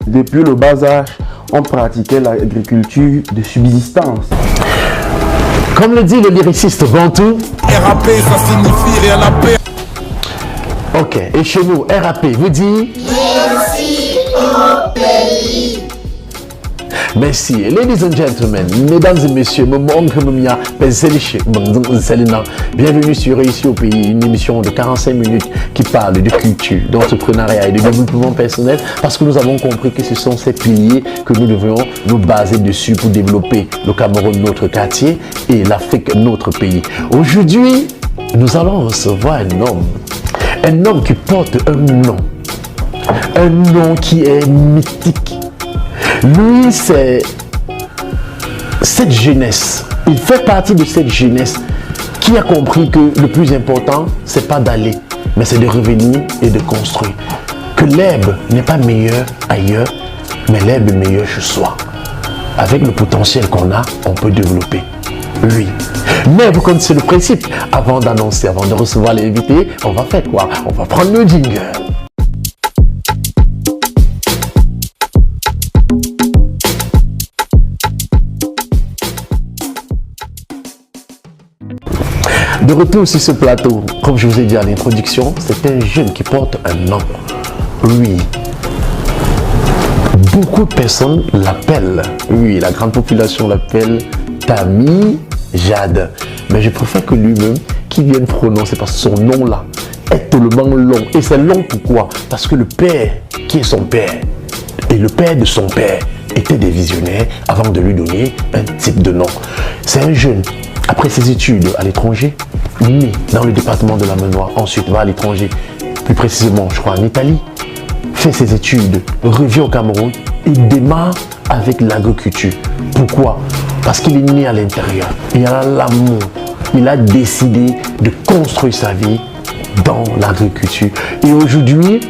Depuis le bas âge, on pratiquait l'agriculture de subsistance. Comme le dit le lyriciste Bantou, RAP, ça signifie rien la paix. ok, et chez nous, RAP vous dit merci au pays. Merci, ladies and gentlemen, mesdames et messieurs, bienvenue sur Réussir au pays, une émission de 45 minutes qui parle de culture, d'entrepreneuriat et de développement personnel, parce que nous avons compris que ce sont ces piliers que nous devons nous baser dessus pour développer le Cameroun, notre quartier, et l'Afrique, notre pays. Aujourd'hui, nous allons recevoir un homme qui porte un nom qui est mythique. Lui, c'est cette jeunesse. Il fait partie de cette jeunesse qui a compris que le plus important, c'est pas d'aller, mais c'est de revenir et de construire. Que l'herbe n'est pas meilleure ailleurs, mais l'herbe est meilleure chez soi. Avec le potentiel qu'on a, on peut développer. Oui. Mais vous connaissez le principe. Avant d'annoncer, avant de recevoir l'invité, on va faire quoi? On va prendre le jingle. De retour sur ce plateau, comme je vous ai dit à l'introduction, c'est un jeune qui porte un nom. Oui. Beaucoup de personnes l'appellent. Oui, la grande population l'appelle Tami Jadin. Mais je préfère que lui-même, qui vienne prononcer, parce que son nom-là est tellement long. Et c'est long pourquoi? Parce que le père, qui est son père, et le père de son père, étaient des visionnaires avant de lui donner un type de nom. C'est un jeune. Après ses études à l'étranger, né dans le département de la Menoire, ensuite va à l'étranger, plus précisément je crois en Italie, fait ses études, revient au Cameroun et démarre avec l'agriculture. Pourquoi? Parce qu'il est né à l'intérieur, il a l'amour, il a décidé de construire sa vie dans l'agriculture. Et aujourd'hui,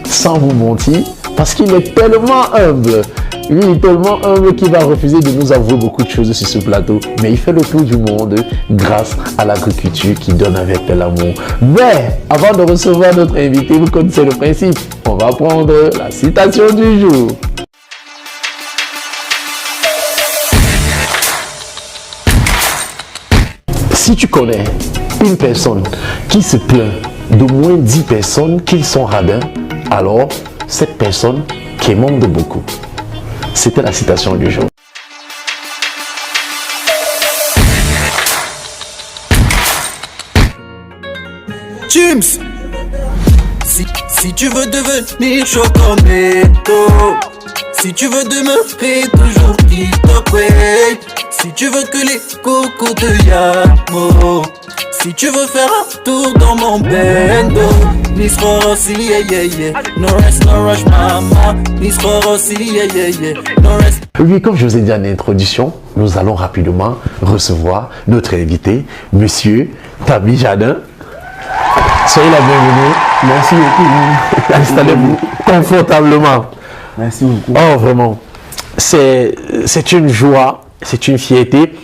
sans vous mentir, parce qu'il est tellement humble, lui, il est tellement humble qu'il va refuser de nous avouer beaucoup de choses sur ce plateau. Mais il fait le tour du monde grâce à l'agriculture qui donne avec de l'amour. Mais avant de recevoir notre invité, vous connaissez le principe. On va prendre la citation du jour. Si tu connais une personne qui se plaint d'au moins 10 personnes qu'ils sont radins, alors cette personne qui manque de beaucoup. C'était la citation du jour. James, si tu veux devenir chocometo, si tu veux demeurer toujours way, si tu veux que les cocos te yamo, si tu veux faire un tour dans mon bendo, Miss Rossi, yeah, yeah, yeah. No rest, no rush, mama. Miss Rossi, yeah, yeah, yeah. No rest. Oui, comme je vous ai dit en introduction, nous allons rapidement recevoir notre invité, Monsieur Tami Jadin. Soyez la bienvenue. Merci beaucoup. Installez-vous confortablement. Merci beaucoup. Oh, vraiment. C'est une joie, c'est une fierté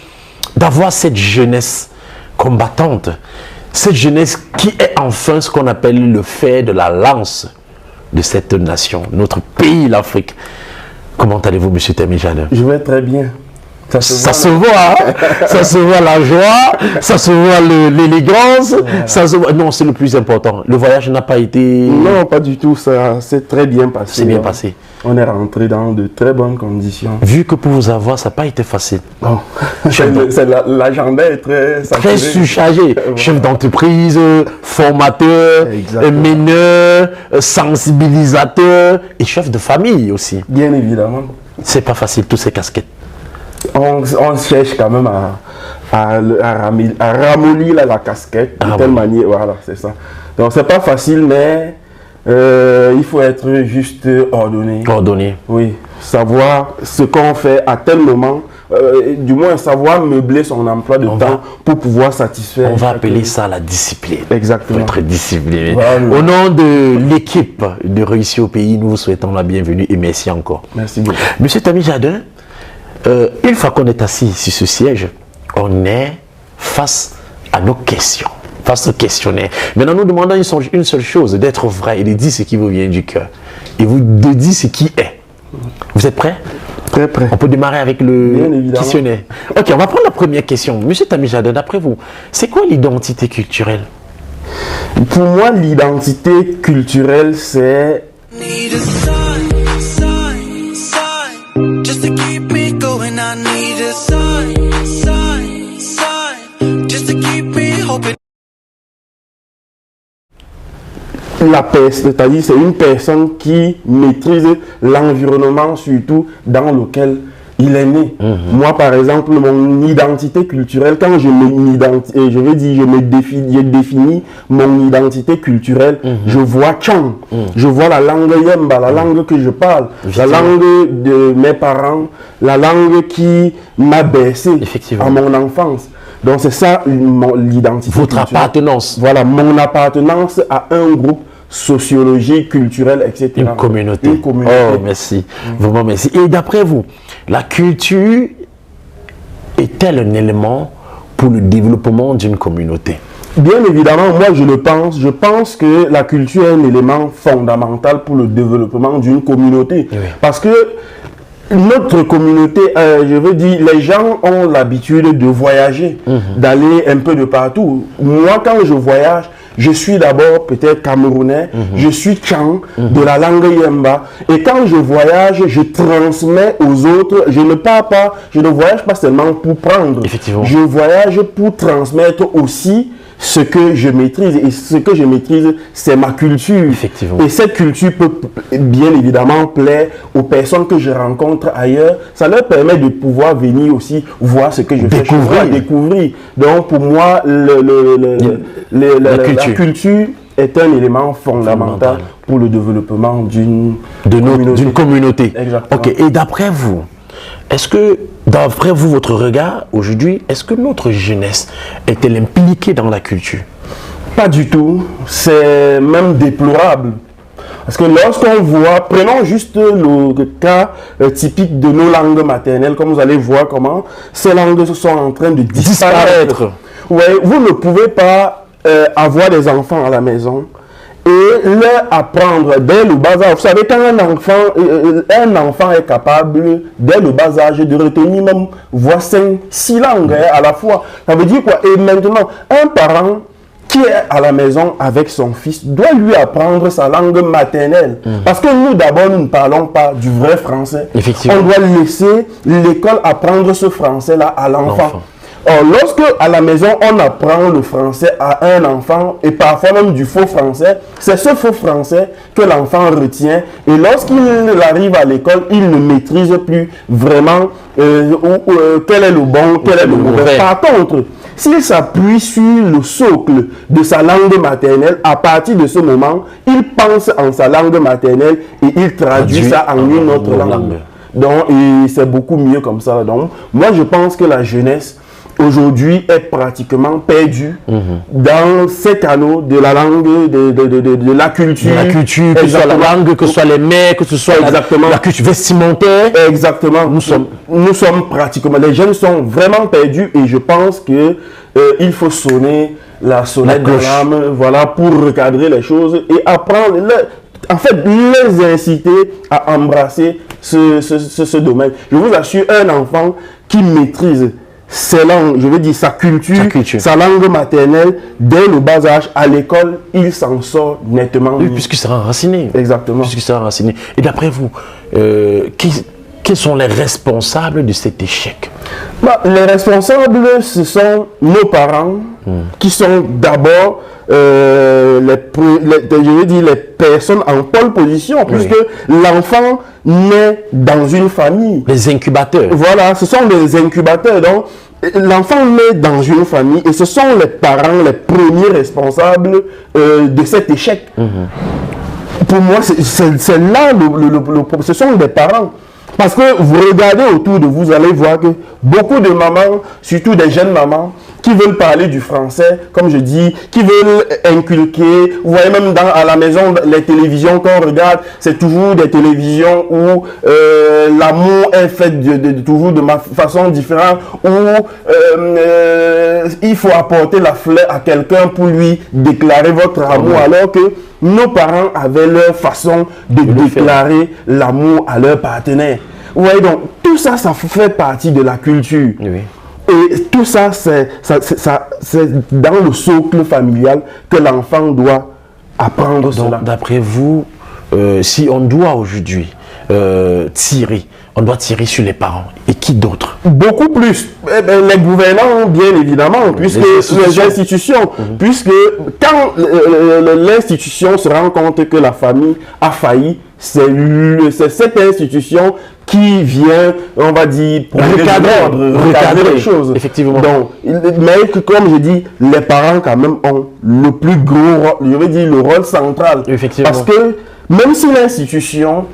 d'avoir cette jeunesse combattante. Cette jeunesse qui est enfin ce qu'on appelle le fer de la lance de cette nation, notre pays, l'Afrique. Comment allez-vous, monsieur Tami Jadin? Je vais très bien. Ça se voit, hein? Ça se voit la joie, ça se voit l'élégance, ça se voit... Non, c'est le plus important. Le voyage n'a pas été... Non, pas du tout, ça s'est très bien passé. C'est bien passé. On est rentré dans de très bonnes conditions. Vu que pour vous avoir, ça n'a pas été facile. Non, l'agenda est très surchargé. Chef d'entreprise, formateur, meneur, sensibilisateur et chef de famille aussi. Bien évidemment. C'est pas facile, toutes ces casquettes. On cherche quand même à ramollir la casquette de telle manière. Voilà, c'est ça. Donc c'est pas facile, mais il faut être juste ordonné. Ordonné. Oui, savoir ce qu'on fait à tel moment, du moins savoir meubler son emploi de temps pour pouvoir satisfaire. On va appeler ça la discipline. Exactement. Il faut être discipliné. Voilà. Au nom de l'équipe de Réussir au pays, nous vous souhaitons la bienvenue et merci encore. Merci beaucoup. Monsieur Tami Jadin, une fois qu'on est assis sur ce siège, on est face à nos questions, face au questionnaire. Maintenant, nous demandons une seule chose, d'être vrai et de dire ce qui vous vient du cœur. Et vous de dire ce qui est. Vous êtes prêts? Très prêt. On peut démarrer avec Bien le évidemment. questionnaire. Ok, on va prendre la première question. Monsieur Tami Jada, d'après vous, c'est quoi l'identité culturelle? Pour moi, l'identité culturelle, c'est Need a sign, just to keep me going. I need a sign, just to keep me hoping. la personne, c'est-à-dire c'est une personne qui maîtrise l'environnement surtout dans lequel il est né. Moi, par exemple, mon identité culturelle, quand je définis mon identité culturelle, je vois Tchang, je vois la langue Yemba, la langue que je parle, la langue de mes parents, la langue qui m'a bercé à mon enfance. Donc c'est ça l'identité. Votre appartenance. Voilà, mon appartenance à un groupe sociologique, culturel, etc. Une communauté. Une communauté. Oh, merci. Vraiment merci. Et d'après vous, la culture est-elle un élément pour le développement d'une communauté? Bien évidemment, moi je le pense. Je pense que la culture est un élément fondamental pour le développement d'une communauté. Oui. Parce que notre communauté, je veux dire, les gens ont l'habitude de voyager, d'aller un peu de partout. Moi, quand je voyage, je suis d'abord peut-être camerounais, je suis Tchang, de la langue Yemba. Et quand je voyage, je transmets aux autres. Je ne pars pas, je ne voyage pas seulement pour prendre. Effectivement. Je voyage pour transmettre aussi ce que je maîtrise. Et ce que je maîtrise, c'est ma culture. Effectivement. Et cette culture peut bien évidemment plaire aux personnes que je rencontre ailleurs. Ça leur permet de pouvoir venir aussi voir ce que je fais chez moi, découvrir. Donc pour moi, la culture est un élément fondamental pour le développement d'une communauté. Exactement. Ok. Et d'après vous, est-ce que, d'après vous, votre regard aujourd'hui, est-ce que notre jeunesse est-elle impliquée dans la culture? Pas du tout. C'est même déplorable. Parce que lorsqu'on voit, prenons juste le cas typique de nos langues maternelles, comme vous allez voir comment ces langues sont en train de disparaître. Ouais, vous ne pouvez pas avoir des enfants à la maison et leur apprendre dès le bas âge. Vous savez, quand un enfant est capable, dès le bas âge, de retenir même voire 5-6 langues à la fois. Ça veut dire quoi? Et maintenant, un parent qui est à la maison avec son fils doit lui apprendre sa langue maternelle. Parce que nous, d'abord, nous ne parlons pas du vrai français. Effectivement. On doit laisser l'école apprendre ce français-là à l'enfant. Or, lorsque à la maison, on apprend le français à un enfant, et parfois même du faux français, c'est ce faux français que l'enfant retient. Et lorsqu'il arrive à l'école, il ne maîtrise plus vraiment quel est le bon, quel est le mauvais. Par contre, s'il s'appuie sur le socle de sa langue maternelle, à partir de ce moment, il pense en sa langue maternelle et il traduit ça en une autre langue. Donc, c'est beaucoup mieux comme ça. Donc, moi, je pense que la jeunesse aujourd'hui est pratiquement perdue dans ces canaux de la langue, de la culture. La culture, que ce soit la langue, que ce soit les mets, que ce soit la culture vestimentaire. Exactement. Nous sommes pratiquement, les jeunes sont vraiment perdus et je pense que il faut sonner la sonnette d'alarme, voilà, pour recadrer les choses et apprendre, en fait, les inciter à embrasser ce domaine. Je vous assure, un enfant qui maîtrise ses langues, je veux dire sa culture, sa langue maternelle, dès le bas âge, à l'école, il s'en sort nettement. Oui, puisqu'il sera enraciné. Exactement. Puisqu'il sera enraciné. Et d'après vous, quels sont les responsables de cet échec? Les responsables, ce sont nos parents, qui sont d'abord les personnes en pole position, puisque l'enfant naît dans une famille. Les incubateurs. Voilà, ce sont des incubateurs. Donc, l'enfant naît dans une famille et ce sont les parents les premiers responsables de cet échec. Pour moi, c'est là ce sont des parents. Parce que vous regardez autour de vous, vous allez voir que beaucoup de mamans, surtout des jeunes mamans, qui veulent parler du français, comme je dis, qui veulent inculquer. Vous voyez même à la maison, les télévisions qu'on regarde, c'est toujours des télévisions où l'amour est fait toujours de façon différente, où il faut apporter la fleur à quelqu'un pour lui déclarer votre amour, alors que nos parents avaient leur façon de déclarer l'amour à leur partenaire. Vous voyez, donc tout ça, ça fait partie de la culture. Oui. Et tout ça, c'est dans le socle familial que l'enfant doit apprendre cela. D'après vous, si on doit aujourd'hui tirer, on doit tirer sur les parents. Et qui d'autre? Beaucoup plus. Eh ben, les gouvernants, bien évidemment, puisque les institutions. Puisque quand l'institution se rend compte que la famille a failli, c'est cette institution qui vient, on va dire, recadrer les choses. Effectivement. Donc, mais comme je dis, les parents quand même ont le plus gros rôle, je veux dire le rôle central. Effectivement. Parce que même si l'institution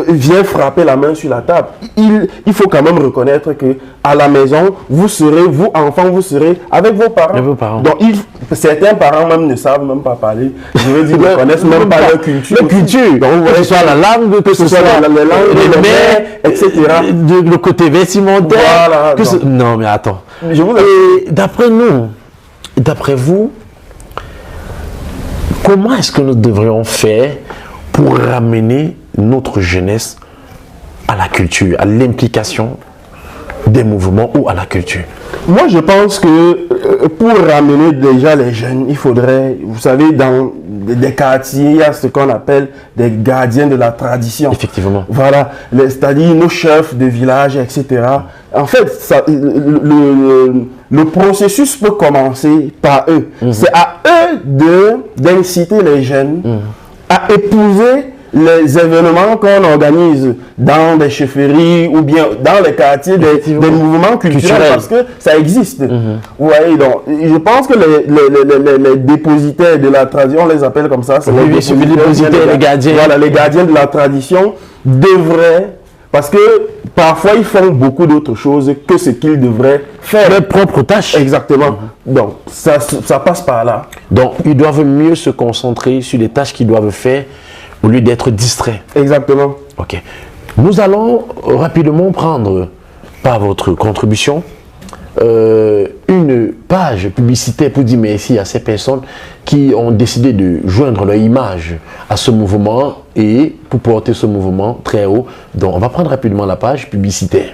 vient frapper la main sur la table, il faut quand même reconnaître que à la maison, vous enfants, vous serez avec vos parents. Avec vos parents. Donc, certains parents même ne savent même pas parler. Je veux dire, ne connaissent même pas leur culture. Leur culture. Donc, vous voyez, que ce soit la langue, que ce soit la langue, les mères, etc. Le côté vestimentaire. Voilà. Non, mais attends. D'après nous, d'après vous, comment est-ce que nous devrions faire pour ramener notre jeunesse à la culture, à l'implication des mouvements ou à la culture? Moi, je pense que pour ramener déjà les jeunes, il faudrait, vous savez, dans des quartiers, il y a ce qu'on appelle des gardiens de la tradition. Effectivement. Voilà, c'est-à-dire nos chefs de village, etc. En fait, le processus peut commencer par eux. C'est à eux d'inciter les jeunes à épouser les événements qu'on organise dans des chefferies ou bien dans les quartiers des mouvements culturels, parce que ça existe. Vous voyez, donc, je pense que les dépositaires de la tradition, on les appelle comme ça, c'est les dépositaires, les gardiens. Voilà, les gardiens de la tradition devraient, parce que parfois ils font beaucoup d'autres choses que ce qu'ils devraient faire. Leurs propres tâches. Exactement. Donc, ça passe par là. Donc, ils doivent mieux se concentrer sur les tâches qu'ils doivent faire au lieu d'être distraits. Exactement. Ok. Nous allons rapidement prendre, par votre contribution, une page publicitaire pour dire merci à ces personnes qui ont décidé de joindre leur image à ce mouvement et pour porter ce mouvement très haut. Donc, on va prendre rapidement la page publicitaire.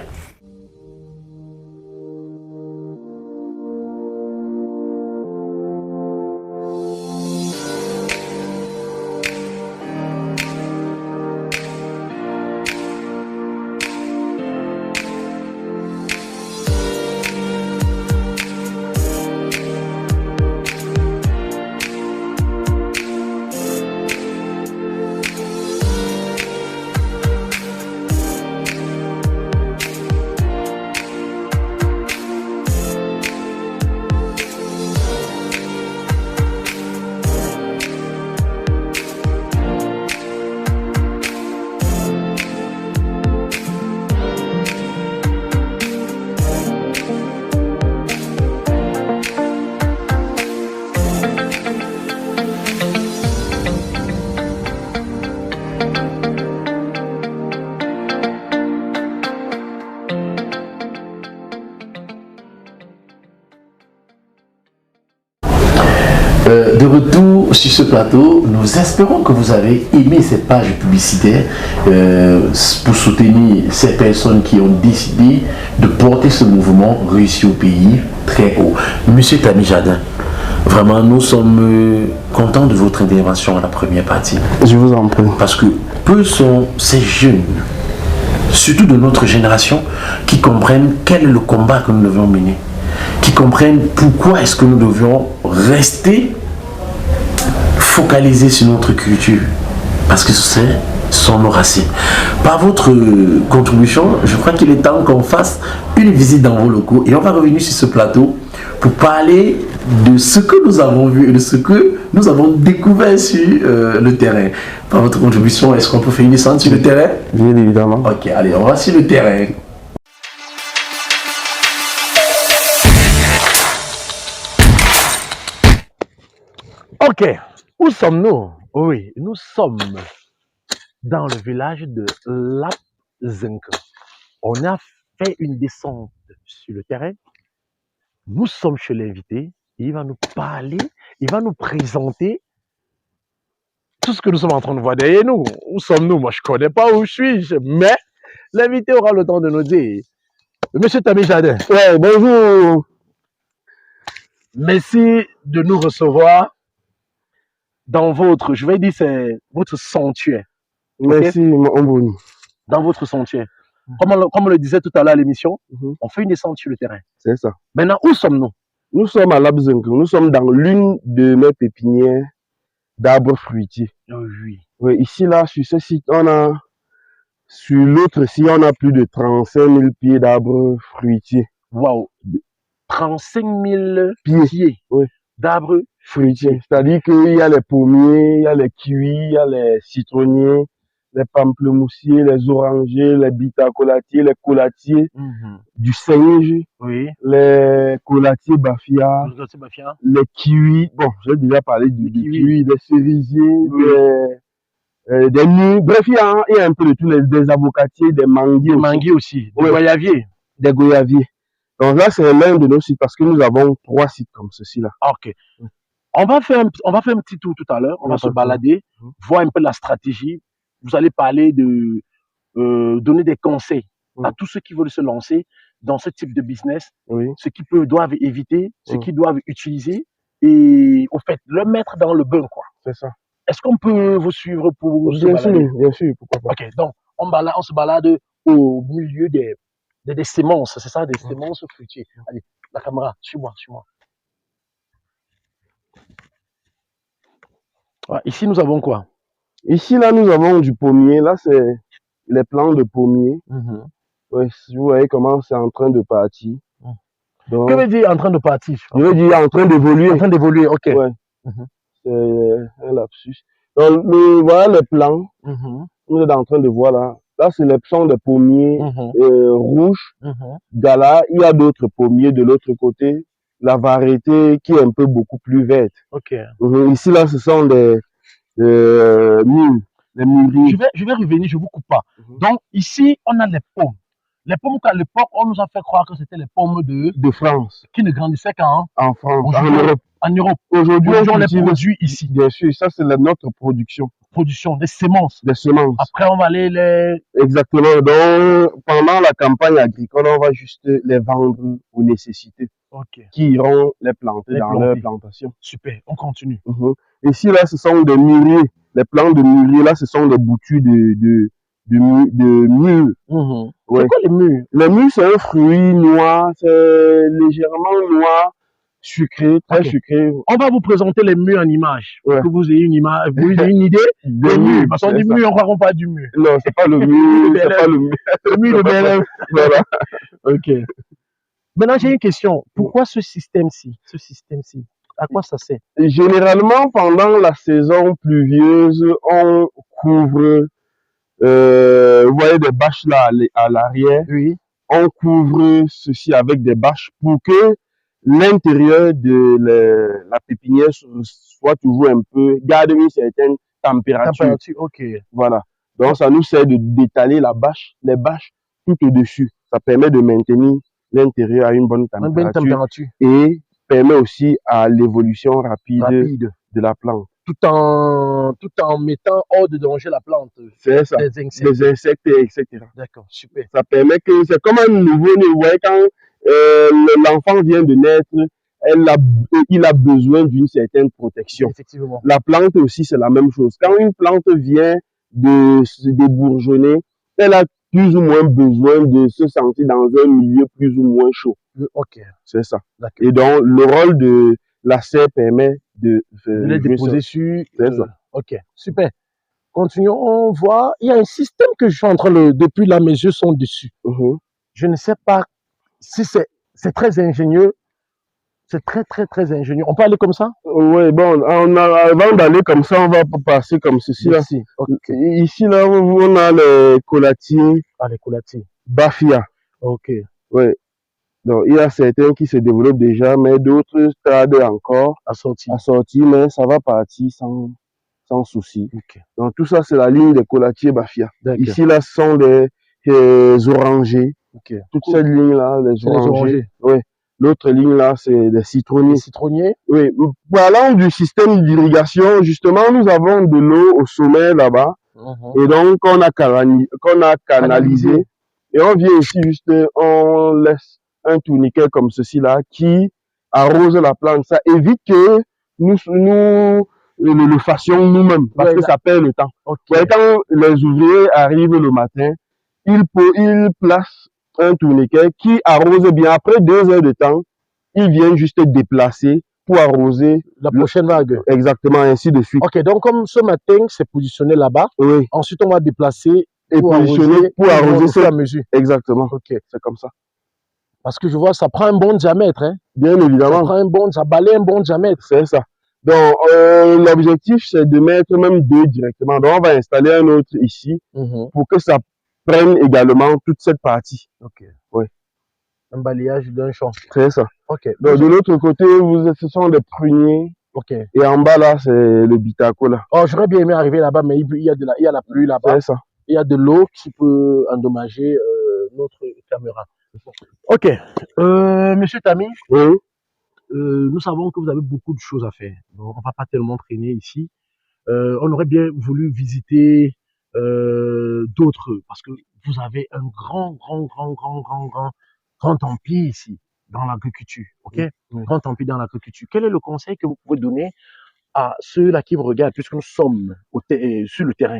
De retour sur ce plateau, nous espérons que vous avez aimé cette page publicitaire pour soutenir ces personnes qui ont décidé de porter ce mouvement réussi au pays très haut. Monsieur Tami Jardin, vraiment nous sommes contents de votre intervention à la première partie. Je vous en prie. Parce que peu sont ces jeunes, surtout de notre génération, qui comprennent quel est le combat que nous devons mener, qui comprennent pourquoi est-ce que nous devions rester focalisés sur notre culture, parce que ce sont nos racines. Par votre contribution, je crois qu'il est temps qu'on fasse une visite dans vos locaux et on va revenir sur ce plateau pour parler de ce que nous avons vu et de ce que nous avons découvert sur le terrain. Par votre contribution, est-ce qu'on peut faire une descente sur le terrain? Bien évidemment. Ok, allez, on va sur le terrain. Ok, où sommes-nous? Oui, nous sommes dans le village de Lapzinck. On a fait une descente sur le terrain Nous sommes chez l'invité. Il va nous parler, il va nous présenter tout ce que nous sommes en train de voir derrière nous. Où sommes-nous? Moi, je ne connais pas où je suis, mais l'invité aura le temps de nous dire. Monsieur Tami Jardin. Ouais, bonjour. Merci de nous recevoir dans votre, je vais dire, c'est votre sanctuaire. Merci, Mboni. Dans votre sanctuaire. Comme on le disait tout à l'heure à l'émission, on fait une descente sur le terrain. C'est ça. Maintenant, où sommes-nous? Nous sommes à Labzeng. Nous sommes dans l'une de mes pépinières d'arbres fruitiers. Oh, oui. Oui, ici, là, sur ce site, on a, sur l'autre site, on a plus de 35 000 pieds d'arbres fruitiers. Waouh! 35 000 pieds oui. d'arbres fruitiers. C'est-à-dire qu'il y a les pommiers, il y a les kiwis, il y a les citronniers, les pamplemoussiers, les orangers, les bitacolatiers, les colatiers, du singe, oui. Les colatiers bafia, les kiwis, bon, j'ai déjà parlé du kiwi, des cerisiers, oui. Des nuits, bref, il y a un peu de tout, des avocatiers, des manguiers. Des manguiers aussi, des goyaviers. Des goyaviers. Donc là, c'est l'un de nos sites parce que nous avons 3 sites comme ceci-là. Ok. On va faire un petit tour tout à l'heure, on va se balader, voir un peu la stratégie. Vous allez parler de donner des conseils à tous ceux qui veulent se lancer dans ce type de business, ce qu'ils doivent éviter, ce qu'ils doivent utiliser et au fait, le mettre dans le bain, quoi. C'est ça. Est-ce qu'on peut vous suivre pour bien sûr, pourquoi pas. Ok, donc on se balade au milieu des semences, c'est ça, des semences fruitiers. Allez, la caméra, suis-moi. Ouais, ici, nous avons quoi? Ici, là, nous avons du pommier. Là, c'est les plants de pommier. Ouais, si vous voyez comment c'est en train de partir. Donc, que veut dire en train de partir? Je veux dire en train d'évoluer. En train d'évoluer, ok. Ouais. C'est un lapsus. Donc, voilà les plants. Vous êtes en train de voir là. Là, c'est les plants de pommiers rouges. Gala, il y a d'autres pommiers de l'autre côté. La variété qui est un peu beaucoup plus verte. Ok. Ici, là, ce sont des mûres. Les mûriers. Je vais revenir, je ne vous coupe pas. Donc, ici, on a les pommes. Les pommes qu'à l'époque, on nous a fait croire que c'était les pommes de France. Qui ne grandissaient qu'en France, en Europe. En Europe. Aujourd'hui, on les produit ici. Bien sûr, ça c'est notre production. Production, des semences. Des semences. Après, on va aller les... Exactement. Donc, pendant la campagne agricole, on va juste les vendre aux nécessités. Qui iront les planter dans leur plantation. Super, on continue. Ici, là, ce sont des mûriers. Les plants de mûriers, là, ce sont des boutures de mûres. C'est quoi les mûres? Les mûres, c'est un fruit noir, c'est légèrement noir, sucré, très sucré. On va vous présenter les mûres en image, pour que vous ayez une image, vous ayez une idée des mûres. Parce qu'on dit mûre, on croit qu'on parle du mûr. Non, c'est pas le mûr, c'est pas le mûr. Le mûr de BLM. Voilà. Ok. Maintenant, j'ai une question. Pourquoi ce système-ci? À quoi ça sert? Généralement, pendant la saison pluvieuse, on couvre, vous voyez des bâches là à l'arrière. Oui. On couvre ceci avec des bâches pour que l'intérieur de la pépinière soit toujours un peu, garde une certaine température. Ok. Voilà. Donc, ça nous sert d'étaler les bâches tout au-dessus. Ça permet de maintenir l'intérieur à une bonne température. Et permet aussi à l'évolution rapide de la plante. Tout en mettant hors de danger la plante. C'est ça. Des insectes, etc. D'accord, super. Ça permet que c'est comme un nouveau-né. Vous voyez, quand l'enfant vient de naître, il a besoin d'une certaine protection. Effectivement. La plante aussi, c'est la même chose. Quand une plante vient de se débourgeonner, elle a plus ou moins besoin de se sentir dans un milieu plus ou moins chaud. Ok. C'est ça. Et donc, le rôle de la serre permet de les déposer sur. C'est ça. Ok, super. Continuons, on voit. Il y a un système que je suis en train de. Depuis là, mes yeux sont dessus. Je ne sais pas si c'est très ingénieux. C'est très ingénieux. On peut aller comme ça? Oui, bon, avant d'aller comme ça, on va passer comme ceci. Là. Ici, là, on a les colatiers. Ah, les colatiers. Bafia. Ok. Oui. Donc, il y a certains qui se développent déjà, mais d'autres tardent encore à sortir, mais ça va partir sans souci. Donc, tout ça, c'est la ligne des colatiers Bafia. Ici, là, ce sont des orangers. Toute cette ligne-là, les orangers. Oui. L'autre ligne là, c'est des citronniers. Les citronniers. Oui, parlant du système d'irrigation, justement, nous avons de l'eau au sommet là-bas. Et donc, qu'on a canalisé. Et on vient ici juste, on laisse un tourniquet comme ceci là qui arrose la plante. Ça évite que nous le fassions nous-mêmes parce que ça perd le temps. Ouais, quand les ouvriers arrivent le matin, ils placent un tourniquet qui arrose bien. Après 2 heures de temps, ils viennent juste déplacer pour arroser la prochaine vague. Exactement, ainsi de suite. Ok, donc comme ce matin, c'est positionné là-bas. Oui. Ensuite, on va déplacer et positionner pour arroser à mesure. Exactement. Ok. C'est comme ça. Parce que je vois, ça prend un bon diamètre. Hein. Bien évidemment. Ça balaye un bon diamètre. C'est ça. Donc, l'objectif, c'est de mettre même 2 directement. Donc, on va installer un autre ici pour que ça prenne également toute cette partie. Ok. Oui. Un balayage d'un champ. C'est ça. Ok. Donc, de l'autre côté, ce sont des pruniers. Ok. Et en bas, là, c'est le bitaco, là. Oh, j'aurais bien aimé arriver là-bas, mais il y a la pluie là-bas. C'est ça. Il y a de l'eau qui peut endommager notre caméra. Ok. Monsieur Tami, oui. Nous savons que vous avez beaucoup de choses à faire. Donc, on ne va pas tellement traîner ici. On aurait bien voulu visiter d'autres, parce que vous avez un grand empire ici, dans l'agriculture. Ok? Oui. Grand empire dans l'agriculture. Quel est le conseil que vous pouvez donner à ceux-là qui vous regardent, puisque nous sommes sur le terrain?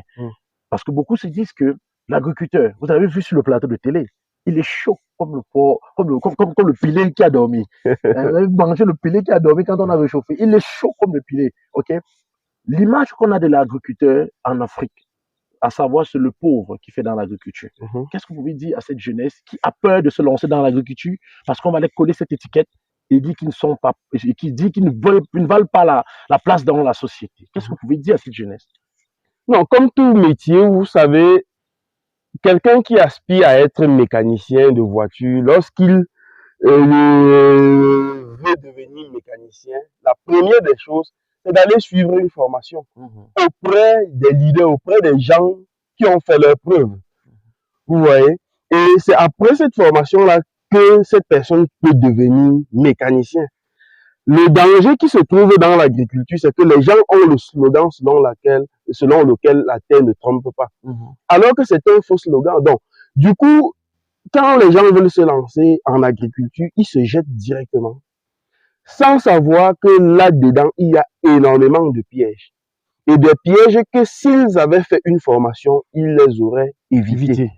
Parce que beaucoup se disent que l'agriculteur, vous avez vu sur le plateau de télé, il est chaud comme le porc, comme le pilet qui a dormi. Manger le pilet qui a dormi quand on a réchauffé. Il est chaud comme le pilet. Ok? L'image qu'on a de l'agriculteur en Afrique, à savoir c'est le pauvre qui fait dans l'agriculture. Qu'est-ce que vous pouvez dire à cette jeunesse qui a peur de se lancer dans l'agriculture parce qu'on va leur coller cette étiquette et dit qu'ils ne sont pas, qui dit qu'ils ne valent pas la place dans la société? Qu'est-ce que vous pouvez dire à cette jeunesse? Non, comme tout métier, vous savez, quelqu'un qui aspire à être mécanicien de voiture, lorsqu'il veut devenir mécanicien, la première des choses, c'est d'aller suivre une formation auprès des leaders, auprès des gens qui ont fait leurs preuves. Vous voyez? Et c'est après cette formation-là que cette personne peut devenir mécanicien. Le danger qui se trouve dans l'agriculture, c'est que les gens ont le slogan selon lequel la terre ne trompe pas. Alors que c'est un faux slogan. Donc, du coup, quand les gens veulent se lancer en agriculture, ils se jettent directement, sans savoir que là-dedans, il y a énormément de pièges. Et des pièges que s'ils avaient fait une formation, ils les auraient évités.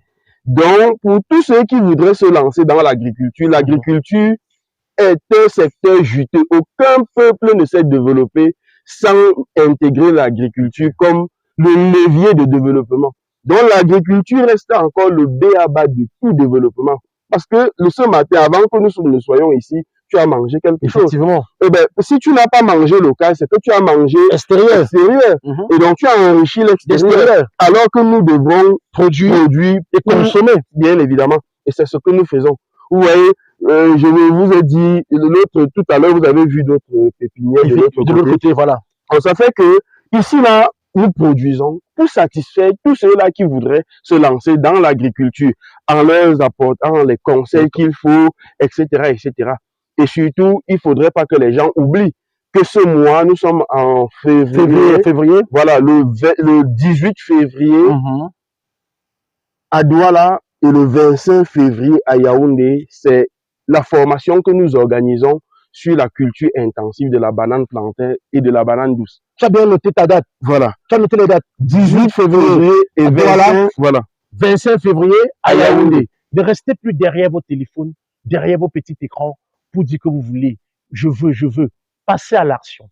Donc, pour tous ceux qui voudraient se lancer dans l'agriculture, l'agriculture est un secteur juteux. Aucun peuple ne s'est développé sans intégrer l'agriculture comme le levier de développement. Donc l'agriculture reste encore le b.a.-ba de tout développement. Parce que ce matin, avant que nous ne soyons ici, tu as mangé quelque chose. Et ben, si tu n'as pas mangé local, c'est que tu as mangé extérieur. Et donc tu as enrichi l'extérieur. Alors que nous devons produire et consommer, bien évidemment. Et c'est ce que nous faisons. Vous voyez, je vous ai dit, tout à l'heure, vous avez vu d'autres pépinières de l'autre côté. Voilà. Alors, ça fait que, ici, là, nous produisons pour satisfaire tous ceux-là qui voudraient se lancer dans l'agriculture, en leur apportant les conseils qu'il faut, etc., etc. Et surtout, il ne faudrait pas que les gens oublient que ce mois, nous sommes en février. Voilà, le 18 février, à Douala, et le 25 février à Yaoundé, c'est la formation que nous organisons sur la culture intensive de la banane plantain et de la banane douce. Tu as bien noté ta date. Voilà. Tu as noté les dates. 18 février et 25 février à Yaoundé. Ne restez plus derrière vos téléphones, derrière vos petits écrans pour dire que vous voulez. Je veux. Passez à l'action.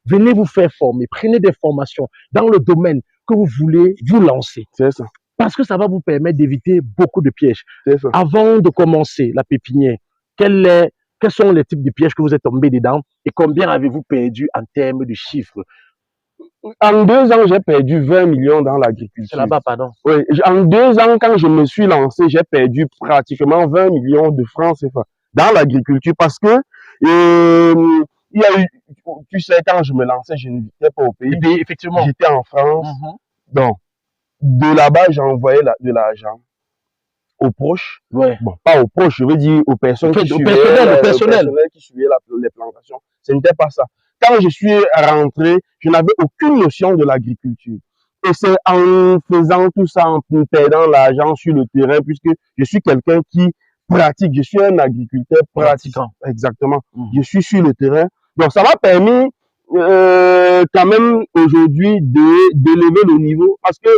Venez vous faire former. Prenez des formations dans le domaine que vous voulez vous lancer. C'est ça. Parce que ça va vous permettre d'éviter beaucoup de pièges. C'est ça. Avant de commencer la pépinière, quels sont les types de pièges que vous êtes tombés dedans et combien avez-vous perdu en termes de chiffres? En 2 ans, j'ai perdu 20 millions dans l'agriculture. C'est là-bas, pardon. Oui, en 2 ans, quand je me suis lancé, j'ai perdu pratiquement 20 millions de francs CFA dans l'agriculture parce que il y a eu, tu sais, quand je me lançais, je ne vivais pas au pays. Effectivement. J'étais en France. Donc, de là-bas, j'envoyais de l'argent. aux proches. Ouais. Bon, pas aux proches, je veux dire aux personnes Ok, qui au suivaient, personnel. qui suivaient les plantations. Ce n'était pas ça. Quand je suis rentré, je n'avais aucune notion de l'agriculture. Et c'est en faisant tout ça, en perdant l'argent sur le terrain, puisque je suis quelqu'un qui pratique, je suis un agriculteur pratiquant. Exactement. Je suis sur le terrain. Donc, ça m'a permis quand même aujourd'hui d'élever le niveau parce que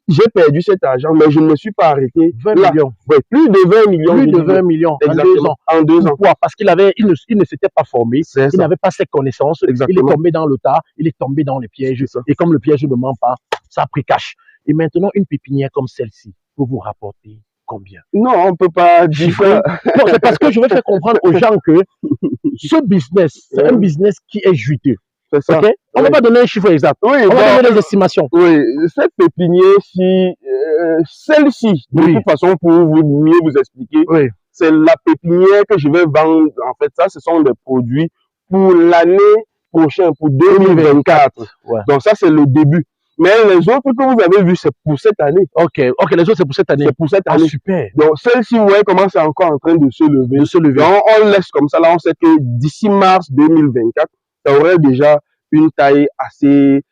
j'ai perdu cet argent, mais je ne me suis pas arrêté. 20 millions. Oui, plus de 20 millions. Plus de 20 millions Exactement. En 2 ans. Pourquoi? Parce qu'il ne s'était pas formé, il n'avait pas ses connaissances, Exactement. il est tombé dans le tas, il est tombé dans les pièges. Et comme le piège ne ment pas, ça a pris cash. Et maintenant, une pépinière comme celle-ci peut vous rapporter combien? Non, on ne peut pas dire ça. Non, c'est parce que je veux faire comprendre aux gens que ce business, c'est un business qui est juteux. C'est ça. Okay? On ne va pas donner un chiffre exact. Oui, on va donner des estimations. Oui, cette pépinière-ci, celle-ci, de toute façon, pour mieux vous expliquer, c'est la pépinière que je vais vendre. En fait, ça, ce sont des produits pour l'année prochaine, pour 2024. Ouais. Donc ça, c'est le début. Mais les autres que vous avez vus, c'est pour cette année. Ok, les autres, c'est pour cette année. C'est pour cette année. Super. Donc, celle-ci, vous voyez comment c'est encore en train de se lever. Donc, on laisse comme ça. Là, on sait que d'ici mars 2024, ça aurait déjà une taille assez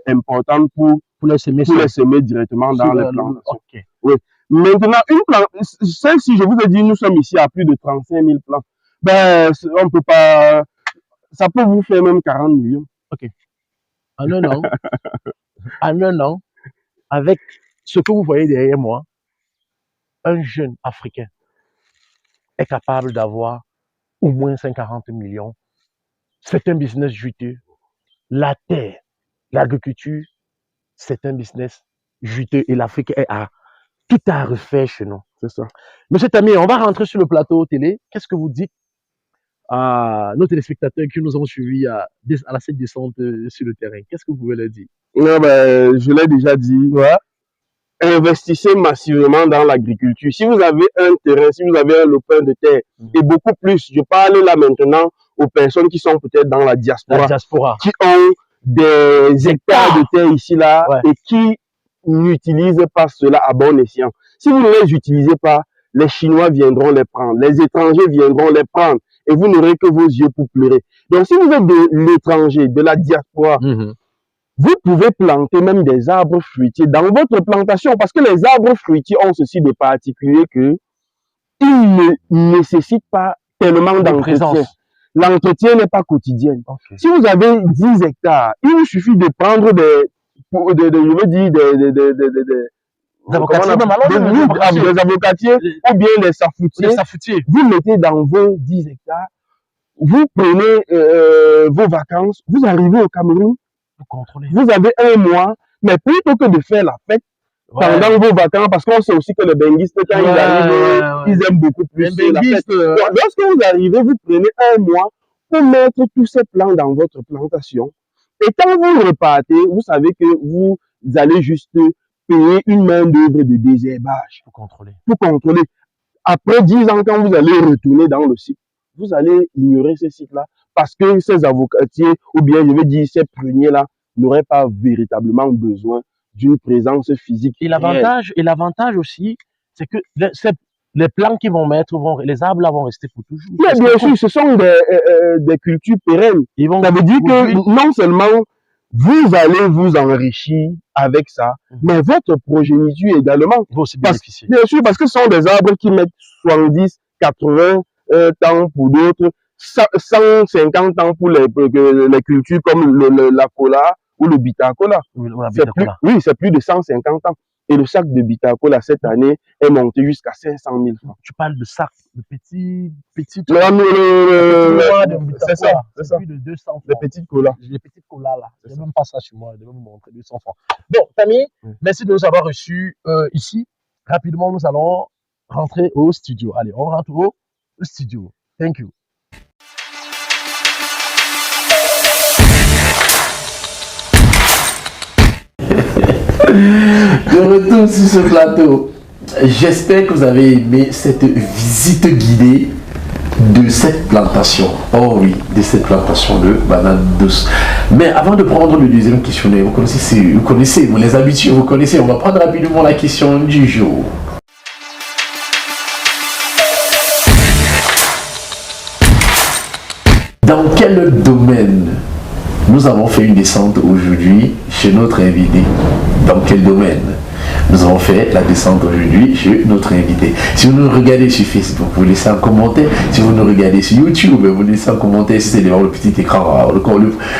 importante pour les semer directement dans les plantations. Okay. Oui. Maintenant, celle-ci, je vous ai dit, nous sommes ici à plus de 35 000 plants. Ben, on peut pas, ça peut vous faire même 40 millions. Ok. En un an, avec ce que vous voyez derrière moi, un jeune Africain est capable d'avoir au moins 40 millions. C'est un business juteux. La terre, l'agriculture, c'est un business juteux et l'Afrique est tout à refaire chez nous. C'est ça. Monsieur Tami, on va rentrer sur le plateau télé. Qu'est-ce que vous dites à nos téléspectateurs qui nous ont suivis à la 7 descente sur le terrain? Qu'est-ce que vous pouvez leur dire? Non, ben, je l'ai déjà dit. Ouais. Investissez massivement dans l'agriculture. Si vous avez un terrain, si vous avez un lopin de terre, et beaucoup plus, je parle là maintenant aux personnes qui sont peut-être dans la diaspora, qui ont des hectares de terre ici, là, et qui n'utilisent pas cela à bon escient. Si vous ne les utilisez pas, les Chinois viendront les prendre, les étrangers viendront les prendre, et vous n'aurez que vos yeux pour pleurer. Donc, si vous êtes de l'étranger, de la diaspora, vous pouvez planter même des arbres fruitiers dans votre plantation, parce que les arbres fruitiers ont ceci de particulier que ils ne nécessitent pas tellement d'entretien. L'entretien n'est pas quotidien. Okay. Si vous avez 10 hectares, il vous suffit de prendre des avocatiers ou bien des safoutiers. Vous mettez dans vos 10 hectares, vous prenez vos vacances, vous arrivez au Cameroun, vous avez un mois, mais plutôt que de faire la fête pendant vos vacances, parce qu'on sait aussi que les benguistes, quand ils arrivent, ils aiment beaucoup plus la fête. Lorsque vous arrivez, vous prenez un mois pour mettre tous ces plants dans votre plantation. Et quand vous repartez, vous savez que vous allez juste payer une main d'œuvre de désherbage. Pour contrôler. Après 10 ans, quand vous allez retourner dans le site, vous allez ignorer ce site-là parce que ces avocatiers, ou bien je veux dire ces pruniers-là, n'auraient pas véritablement besoin d'une présence physique. Et l'avantage aussi, c'est que les plants qu'ils vont mettre, les arbres là vont rester pour toujours. Mais bien sûr, ce sont des cultures pérennes. Ça veut dire que non seulement vous allez vous enrichir avec ça, mais votre progéniture également. Vous aussi bénéficier. Bien sûr, parce que ce sont des arbres qui mettent 70, 80 ans pour d'autres, 150 ans pour les cultures comme la cola ou le bitacola. Oui, c'est plus de 150 ans. Et le sac de bitacola cette année est monté jusqu'à 500 000 francs. Tu parles de sac, de petit. C'est ça. C'est plus de 200 francs. Les petites colas. Les petites colas là. Je n'ai même pas ça sur moi. Je vais vous montrer 200 francs. Bon, Tami, merci de nous avoir reçus ici. Rapidement, nous allons rentrer au studio. Allez, on rentre au studio. Thank you. De retour sur ce plateau. J'espère que vous avez aimé cette visite guidée de cette plantation. Oh oui, de cette plantation de bananes douces. Mais avant de prendre le deuxième questionnaire, vous connaissez, vous les habitués, vous connaissez. On va prendre rapidement la question du jour. Dans quel domaine nous avons fait une descente aujourd'hui chez notre invité? Dans quel domaine nous avons fait la descente aujourd'hui chez notre invité? Si vous nous regardez sur Facebook, vous laissez un commentaire. Si vous nous regardez sur YouTube, vous laissez un commentaire. Si c'est devant le petit écran,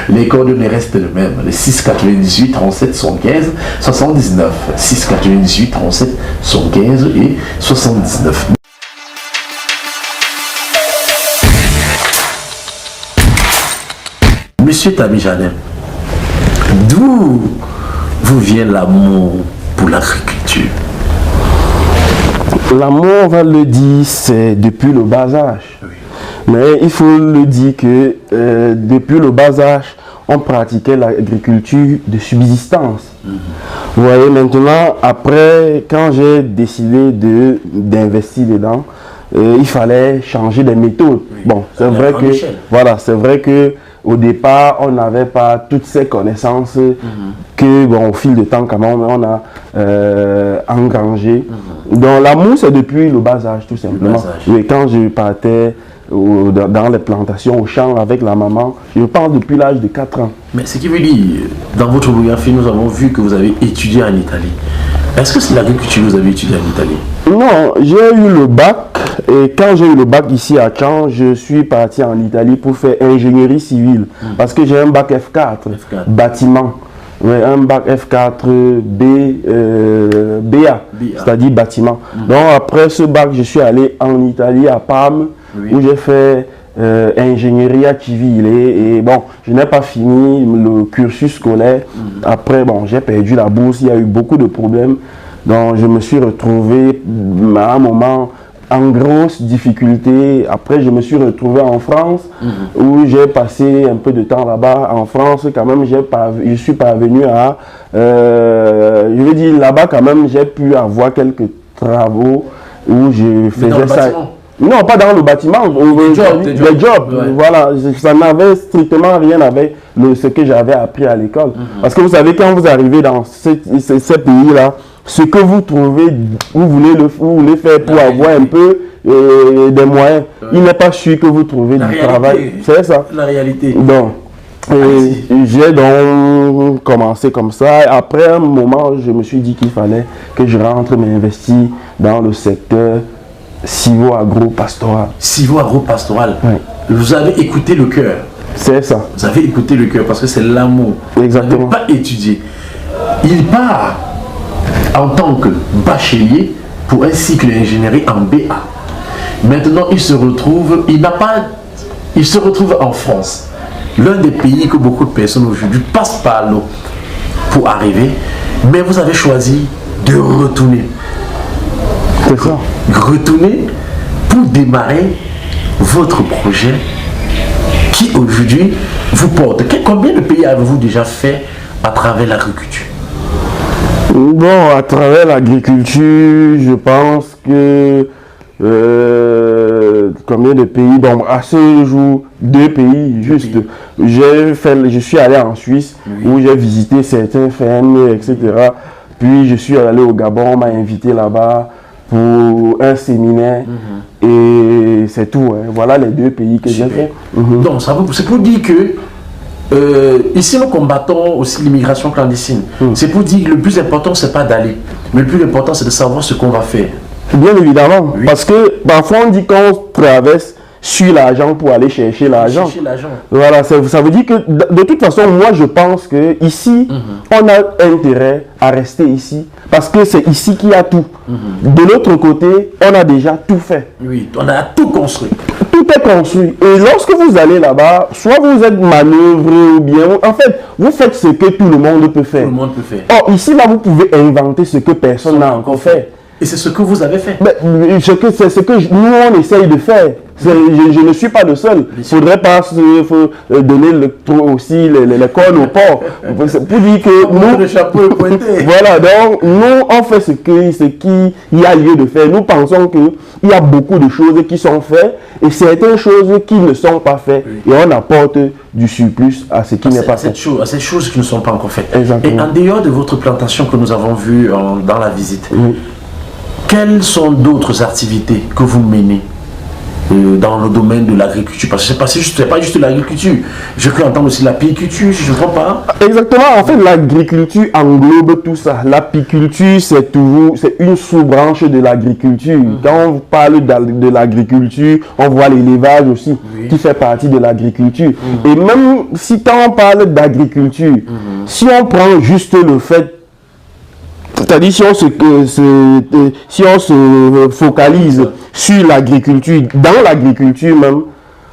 les coordonnées restent les mêmes. Le 698 37 75 79. 698 37 75 et 79. Monsieur Tami Jadin, d'où vous vient l'amour pour l'agriculture? L'amour, on va le dire, c'est depuis le bas âge. Oui. Mais il faut le dire que depuis le bas âge, on pratiquait l'agriculture de subsistance. Vous voyez, maintenant, après, quand j'ai décidé d'investir dedans, il fallait changer de méthode. Oui. Bon, c'est vrai que, voilà, c'est vrai que au départ, on n'avait pas toutes ces connaissances que, bon, au fil du temps, quand même, on a engrangé. Donc, l'amour, c'est depuis le bas âge, tout simplement. Oui, quand je partais dans les plantations, au champ, avec la maman, je parle depuis l'âge de 4 ans. Mais ce qui veut dire, dans votre biographie, nous avons vu que vous avez étudié en Italie. Est-ce que c'est l'agriculture que vous avez étudié en Italie? Non, j'ai eu le bac. Et quand j'ai eu le bac ici à Caen, je suis parti en Italie pour faire ingénierie civile. Parce que j'ai un bac F4, bâtiment. Oui, un bac F4 BA, c'est-à-dire bâtiment. Donc après ce bac, je suis allé en Italie, à Parme, où j'ai fait ingénierie civile. Et bon, je n'ai pas fini le cursus scolaire. Après, bon, j'ai perdu la bourse, il y a eu beaucoup de problèmes. Donc je me suis retrouvé à un moment en grosse difficulté. Après, je me suis retrouvé en France, où j'ai passé un peu de temps là-bas. En France, quand même, je suis parvenu à... je veux dire, là-bas, quand même, j'ai pu avoir quelques travaux où je faisais ça. Non, pas dans le bâtiment, des jobs. Ouais. Voilà, ça n'avait strictement rien avec ce que j'avais appris à l'école. Parce que vous savez, quand vous arrivez dans ces pays-là, ce que vous trouvez, vous voulez faire pour avoir un peu des moyens. Il n'est pas sûr que vous trouvez du travail. C'est ça. La réalité. Donc, j'ai donc commencé comme ça. Après un moment, je me suis dit qu'il fallait que je rentre m'investir dans le secteur civo-agro-pastoral. Civo-agro-pastoral. Oui. Vous avez écouté le cœur. C'est ça. Vous avez écouté le cœur parce que c'est l'amour. Exactement. Vous n'avez pas étudié. Il part en tant que bachelier pour un cycle d'ingénierie en BA. Maintenant, il se retrouve en France. L'un des pays que beaucoup de personnes aujourd'hui passent par l'eau pour arriver. Mais vous avez choisi de retourner. C'est ça. Retourner pour démarrer votre projet qui aujourd'hui vous porte. Combien de pays avez-vous déjà fait à travers l'agriculture? Bon, à travers l'agriculture, je pense que combien de pays? Bon, à ce jour, 2 pays, juste. Je suis allé en Suisse, où j'ai visité certains fermes, etc. Puis je suis allé au Gabon, on m'a invité là-bas pour un séminaire. Et c'est tout. Hein. Voilà les 2 pays que j'ai fait. Donc, c'est pour dire que ici, nous combattons aussi l'immigration clandestine. C'est pour dire que le plus important, c'est pas d'aller. Mais le plus important, c'est de savoir ce qu'on va faire. Bien évidemment. Oui. Parce que parfois, on dit qu'on traverse sur l'argent pour aller chercher l'argent. Voilà, ça veut dire que de toute façon, moi, je pense que ici, on a intérêt à rester ici. Parce que c'est ici qu'il y a tout. De l'autre côté, on a déjà tout fait. Oui, on a tout construit. Tout est construit. Et lorsque vous allez là-bas, soit vous êtes manœuvré ou bien... En fait, vous faites ce que tout le monde peut faire. Tout le monde peut faire. Or, ici, là, vous pouvez inventer ce que personne n'a encore fait. Et c'est ce que vous avez fait. C'est ce que nous, on essaye de faire. Je ne suis pas le seul. Il ne faudrait pas donner aussi les cornes au porc. Pour dire que nous... Le chapeau est pointé. Voilà, donc nous, on fait ce qu'il y a lieu de faire. Nous pensons qu'il y a beaucoup de choses qui sont faites et certaines choses qui ne sont pas faites. Et on apporte du surplus à ce qui n'est pas fait. À ces choses qui ne sont pas encore faites. Exactement. Et en dehors de votre plantation que nous avons vue dans la visite, quelles sont d'autres activités que vous menez dans le domaine de l'agriculture? Parce que c'est pas juste l'agriculture. Je peux entendre aussi l'apiculture, si je ne me trompe pas. Exactement, en fait l'agriculture englobe tout ça. L'apiculture c'est une sous-branche de l'agriculture. Quand on parle de l'agriculture, on voit l'élevage aussi qui fait partie de l'agriculture. Et même si quand on parle d'agriculture, si on prend juste le fait, c'est-à-dire si on se focalise sur l'agriculture, dans l'agriculture même,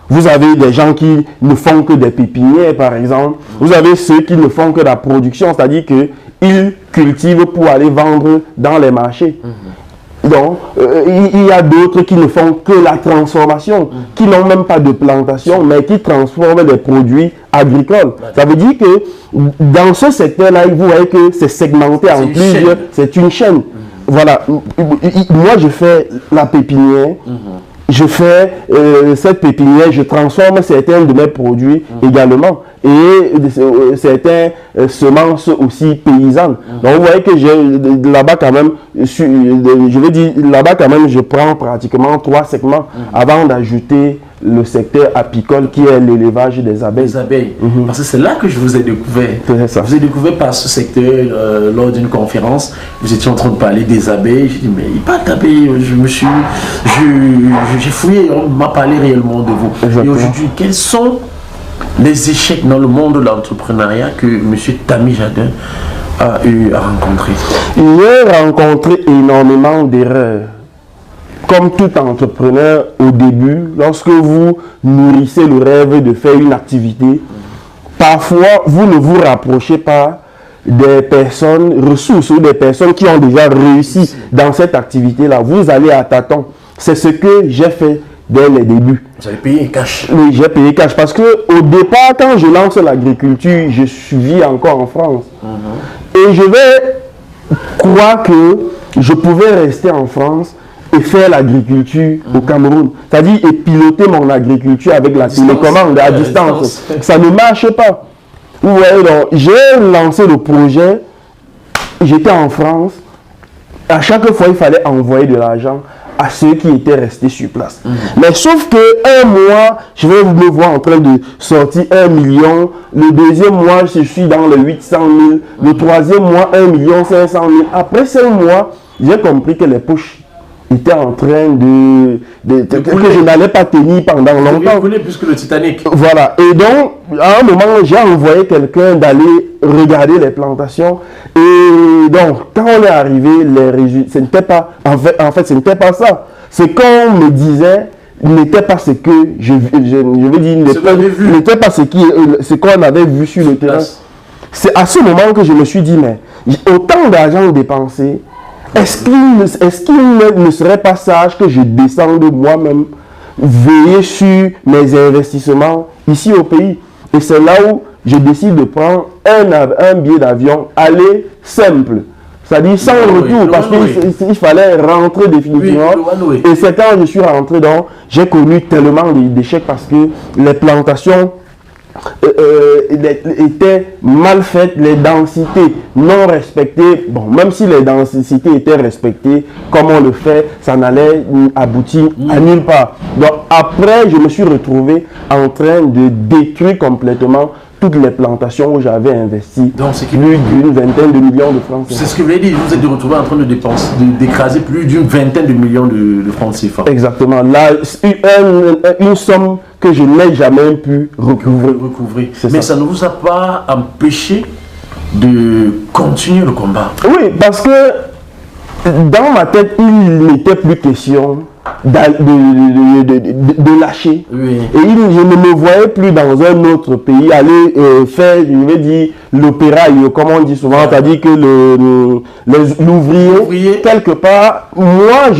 vous avez des gens qui ne font que des pépinières par exemple, vous avez ceux qui ne font que la production, c'est-à-dire qu'ils cultivent pour aller vendre dans les marchés. Donc, il y a d'autres qui ne font que la transformation, qui n'ont même pas de plantation, mais qui transforment des produits agricoles. Ça veut dire que dans ce secteur-là, vous voyez que c'est segmenté en plusieurs, c'est une chaîne. Voilà, moi je fais la pépinière, je fais cette pépinière, je transforme certains de mes produits également. Et certains semences aussi paysannes. Donc vous voyez que là-bas quand même, je veux dire, là-bas quand même, je prends pratiquement 3 segments avant d'ajouter le secteur apicole qui est l'élevage des abeilles. Les abeilles. Parce que c'est là que je vous ai découvert. Ça. Vous ai découvert par ce secteur lors d'une conférence. Vous étiez en train de parler des abeilles. Je dis mais il n'y a pas d'abeilles. J'ai fouillé, on m'a parlé réellement de vous. Exactement. Et aujourd'hui, quels sont les échecs dans le monde de l'entrepreneuriat que M. Tami Jadin a eu à rencontrer? J'ai rencontré énormément d'erreurs. Comme tout entrepreneur, au début, lorsque vous nourrissez le rêve de faire une activité, parfois vous ne vous rapprochez pas des personnes ressources ou des personnes qui ont déjà réussi dans cette activité-là. Vous allez à tâtons. C'est ce que j'ai fait dès les débuts. Vous avez payé cash? Oui, j'ai payé cash parce que au départ, quand je lance l'agriculture, je vis encore en France. Et je vais croire que je pouvais rester en France et faire l'agriculture au Cameroun. C'est-à-dire et piloter mon agriculture avec la télécommande à distance. Ça ne marche pas. Vous voyez, donc, j'ai lancé le projet, j'étais en France. À chaque fois, il fallait envoyer de l'argent à ceux qui étaient restés sur place. Mais sauf que un mois, je vais me voir en train de sortir 1 million. Le deuxième mois, je suis dans les 800 000. Le troisième mois, 1 500 000. Après 5 mois, j'ai compris que les poches étaient en train que je n'allais pas tenir pendant longtemps. Vous plus que le Titanic. Voilà. Et donc, à un moment, j'ai envoyé quelqu'un d'aller regarder les plantations. Et donc, quand on est arrivé, les résultats, ce n'était pas, en fait, ce n'était pas ça. Ce qu'on me disait n'était pas ce que je veux dire, n'était pas ce qu'on avait vu sur le terrain. C'est à ce moment que je me suis dit, mais autant d'argent dépensé, est-ce qu'il ne serait pas sage que je descende moi-même, veiller sur mes investissements ici au pays? Et c'est là où je décide de prendre un billet d'avion, aller simple. C'est-à-dire sans retour, parce qu'il fallait rentrer définitivement. Et c'est quand je suis rentré, donc j'ai connu tellement d'échecs parce que les plantations étaient mal faites, les densités non respectées. Bon, même si les densités étaient respectées, comme on le fait, ça n'allait aboutir à nulle part. Donc après, je me suis retrouvé en train de détruire complètement toutes les plantations où j'avais investi. Donc c'est plus d'une vingtaine de millions de francs. C'est ce que vous avez dit, vous êtes retrouvé en train de dépenser, d'écraser plus d'une vingtaine de millions de francs CFA. Exactement. Là, une somme que je n'ai jamais pu recouvrer. Mais ça ne vous a pas empêché de continuer le combat? Oui, parce que dans ma tête, il n'était plus question de lâcher. Oui. Et je ne me voyais plus dans un autre pays aller faire, je vais dire, l'opéraille, comme on dit souvent, c'est-à-dire que l'ouvrier, quelque part, moi,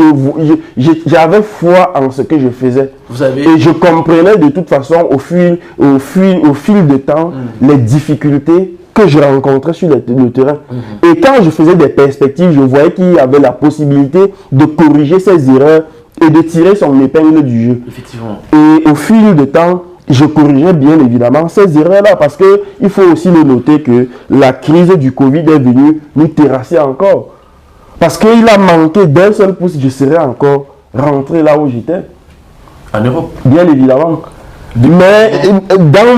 j'avais foi en ce que je faisais. Et je comprenais de toute façon, au fil de temps, les difficultés que je rencontrais sur le terrain. Et quand je faisais des perspectives, je voyais qu'il y avait la possibilité de corriger ces erreurs et de tirer son épingle du jeu. Effectivement. Et au fil du temps, je corrigeais bien évidemment ces erreurs-là parce qu'il faut aussi le noter que la crise du Covid est venue nous terrasser encore. Parce qu'il a manqué d'un seul pouce, je serais encore rentré là où j'étais. En Europe. Bien évidemment. Mais dans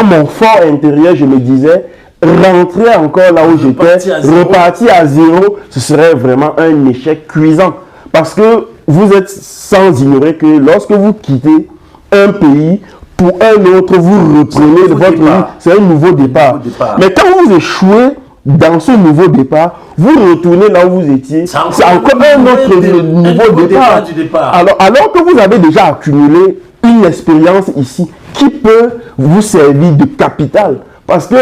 mon fort intérieur, je me disais, rentrer encore là où j'étais, repartir à zéro, ce serait vraiment un échec cuisant. Parce que vous êtes sans ignorer que lorsque vous quittez un pays, pour un autre, vous reprenez votre vie, c'est un nouveau départ. Mais quand vous échouez dans ce nouveau départ, vous retournez là où vous étiez, c'est encore un autre nouveau départ. Alors que vous avez déjà accumulé une expérience ici qui peut vous servir de capital. Parce que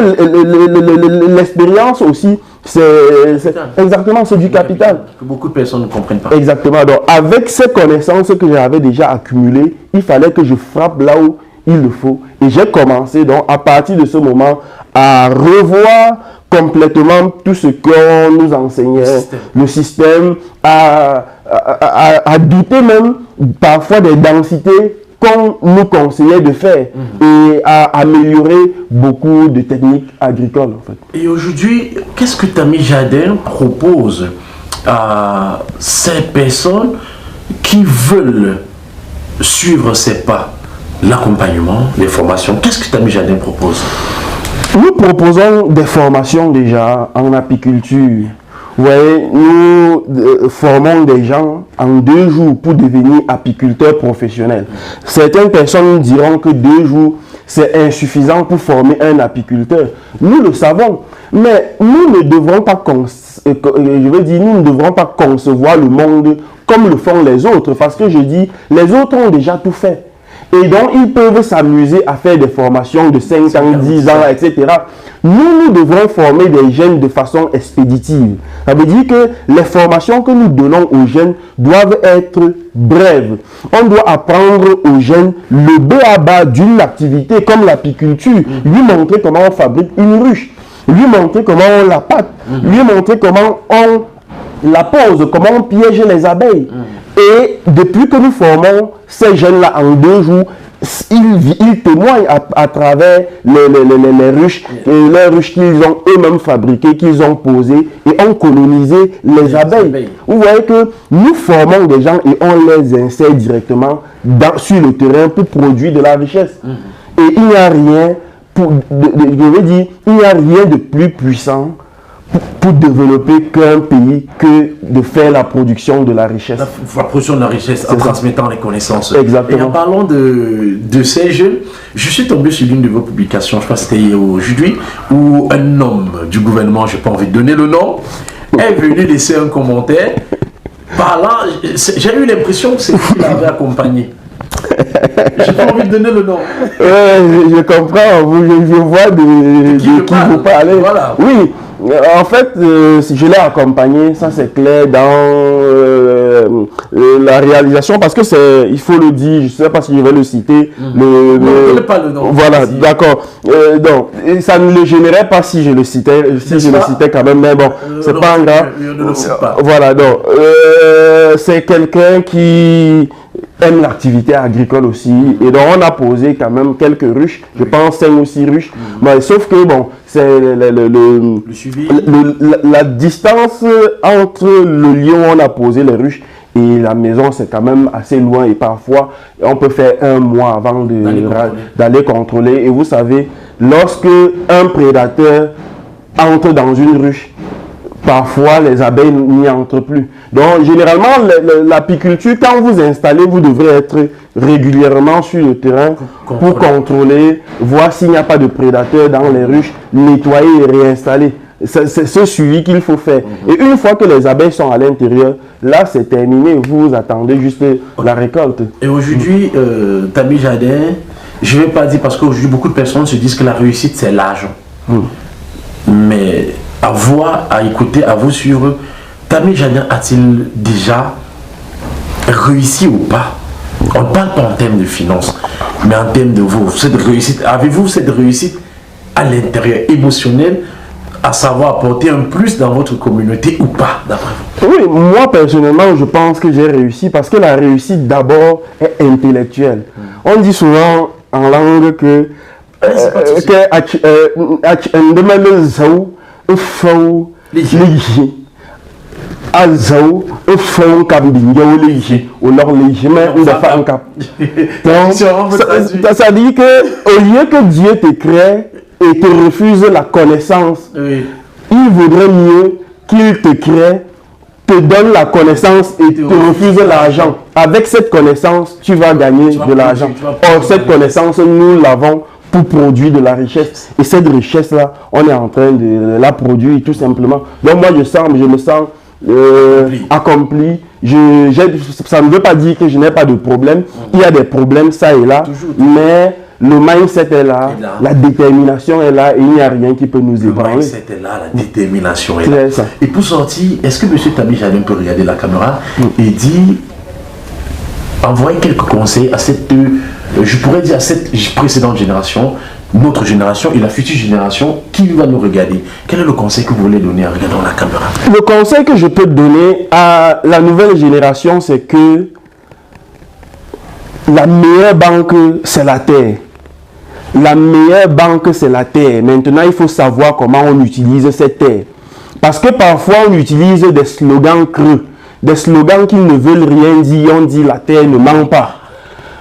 l'expérience aussi, exactement, c'est du capital. Que beaucoup de personnes ne comprennent pas. Exactement. Donc, avec ces connaissances que j'avais déjà accumulées, il fallait que je frappe là où il le faut. Et j'ai commencé, donc, à partir de ce moment, à revoir complètement tout ce qu'on nous enseignait, le système, à douter même parfois des densités qu'on nous conseillait de faire et à améliorer beaucoup de techniques agricoles en fait. Et aujourd'hui, qu'est-ce que Tami Jardin propose à ces personnes qui veulent suivre ses pas, l'accompagnement, les formations? Qu'est-ce que Tami Jardin propose? Nous proposons des formations déjà en apiculture. Vous voyez, nous formons des gens en 2 jours pour devenir apiculteurs professionnels. Certaines personnes diront que 2 jours, c'est insuffisant pour former un apiculteur. Nous le savons, mais nous ne devrons pas, nous ne devrons pas concevoir le monde comme le font les autres. Parce que je dis, les autres ont déjà tout fait. Et donc, ils peuvent s'amuser à faire des formations de 5 ans, 10 ans, etc. Nous devrons former des jeunes de façon expéditive. Ça veut dire que les formations que nous donnons aux jeunes doivent être brèves. On doit apprendre aux jeunes le b.a.-ba d'une activité comme l'apiculture. Lui montrer comment on fabrique une ruche. Lui montrer comment on la pâte. Lui montrer comment on la pose, comment on piège les abeilles. Et depuis que nous formons ces jeunes-là en 2 jours, ils témoignent à travers les ruches, les ruches qu'ils ont eux-mêmes fabriquées, qu'ils ont posées et ont colonisé les abeilles. Vous voyez que nous formons des gens et on les insère directement sur le terrain pour produire de la richesse. Et il n'y a rien, il n'y a rien de plus puissant pour développer qu'un pays que de faire la production de la richesse. La production de la richesse en transmettant les connaissances. Exactement. Et en parlant de ces jeunes, je suis tombé sur l'une de vos publications, je crois que c'était aujourd'hui, où un homme du gouvernement, je n'ai pas envie de donner le nom, est venu laisser un commentaire parlant, j'ai eu l'impression que c'est qui l'avait accompagné. J'ai pas envie de donner le nom. Je comprends, je vois de qui vous parlez. Voilà. Oui. En fait, je l'ai accompagné, ça c'est clair, dans la réalisation, parce que c'est, il faut le dire, je ne sais pas si je vais le citer. Ne pas le nom. Voilà, d'accord. Donc, ça ne le gênerait pas si je le citais, quand même, mais bon, c'est pas grave. Voilà, donc, c'est quelqu'un qui aime l'activité agricole aussi, et donc on a posé quand même quelques ruches, je pense 5 ou 6 ruches, mais sauf que bon, c'est la distance entre le lieu où on a posé les ruches et la maison, c'est quand même assez loin, et parfois on peut faire 1 mois avant d'aller contrôler. Et vous savez, lorsque un prédateur entre dans une ruche, parfois les abeilles n'y entrent plus. Donc généralement l'apiculture, quand vous installez, vous devrez être régulièrement sur le terrain pour contrôler, voir s'il n'y a pas de prédateurs dans les ruches, nettoyer et réinstaller. C'est ce suivi qu'il faut faire. Et une fois que les abeilles sont à l'intérieur, là c'est terminé, vous attendez juste la récolte. Et aujourd'hui, Tami Jardin, je ne vais pas dire, parce qu'aujourd'hui beaucoup de personnes se disent que la réussite c'est l'argent. Mais à voir, à écouter, à vous suivre, Tami Jardin a-t-il déjà réussi ou pas? On ne parle pas en termes de finances, mais en termes de vous, cette réussite. Avez-vous cette réussite à l'intérieur émotionnel, à savoir apporter un plus dans votre communauté ou pas, d'après vous? Oui, moi personnellement, je pense que j'ai réussi parce que la réussite d'abord est intellectuelle. On dit souvent en langue que Azao, au fond, comme Bingo léger, au nord léger, mais on n'a pas un cap. Donc, ça dit que, au lieu que Dieu te crée et te refuse la connaissance, il vaudrait mieux qu'il te crée, te donne la connaissance et te refuse l'argent. Avec cette connaissance, tu vas gagner de l'argent. Or, cette connaissance, nous l'avons pour produire de la richesse. Et cette richesse-là, on est en train de la produire tout simplement. Donc moi, je me sens accompli. Ça ne veut pas dire que je n'ai pas de problème. Il y a des problèmes, ça et là. Mais le mindset est là, la détermination est là et il n'y a rien qui peut nous ébranler. Le mindset est là, la détermination est là. Ça. Et pour sortir, est-ce que M. Tami Jadin peut regarder la caméra et dire, envoyer quelques conseils à cette, je pourrais dire à cette précédente génération, notre génération et la future génération qui va nous regarder. Quel est le conseil que vous voulez donner en regardant la caméra? Le conseil que je peux donner à la nouvelle génération, c'est que la meilleure banque, c'est la terre. La meilleure banque, c'est la terre. Maintenant, il faut savoir comment on utilise cette terre. Parce que parfois, on utilise des slogans creux. Des slogans qui ne veulent rien dire. On dit la terre ne ment pas.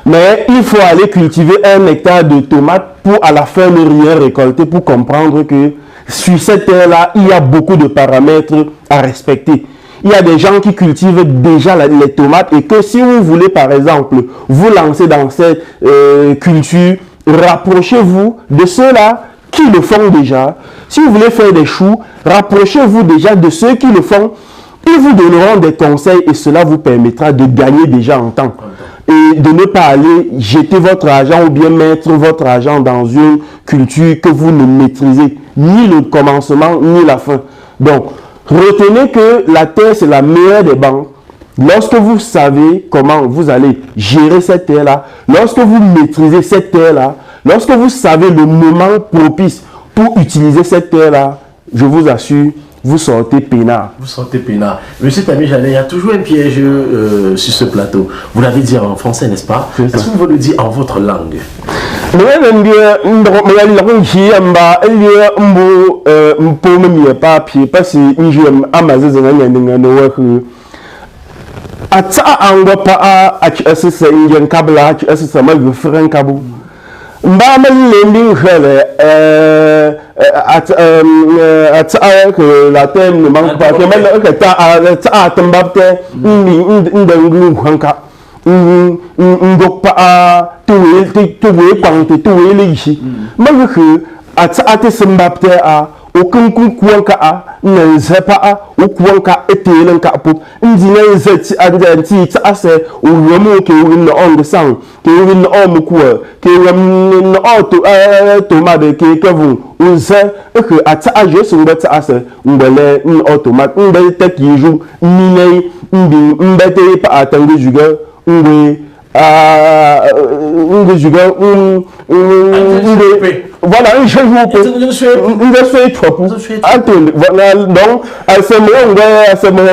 Mais il faut aller cultiver 1 hectare de tomates pour à la fin ne rien récolter, pour comprendre que sur cette terre-là, il y a beaucoup de paramètres à respecter. Il y a des gens qui cultivent déjà les tomates et que si vous voulez par exemple vous lancer dans cette culture, rapprochez-vous de ceux-là qui le font déjà. Si vous voulez faire des choux, rapprochez-vous déjà de ceux qui le font. Ils vous donneront des conseils et cela vous permettra de gagner déjà en temps. Et de ne pas aller jeter votre argent ou bien mettre votre argent dans une culture que vous ne maîtrisez ni le commencement ni la fin. Donc, retenez que la terre, c'est la meilleure des banques. Lorsque vous savez comment vous allez gérer cette terre-là, lorsque vous maîtrisez cette terre-là, lorsque vous savez le moment propice pour utiliser cette terre-là, je vous assure, vous sortez peinard. Vous sortez peinard. Monsieur Tami Jadin, il y a toujours un piège sur ce plateau. Vous l'avez dit en français, n'est-ce pas? Est-ce que vous voulez le dire en votre langue? la terre ne manque pas. aucun coup kuanka a nan zepa a ukuanka etelen ka pop ndine zeti adanti ta ase uwemu ke win on the sound ke win on mukuwa ke win auto tomade ke kevun unse ke ata aje so ngata ase ngbele automat ngbe tekiju nine mbi mbete pa atangu juga ngwe voilà, un jeu voilà, donc, à ce moment,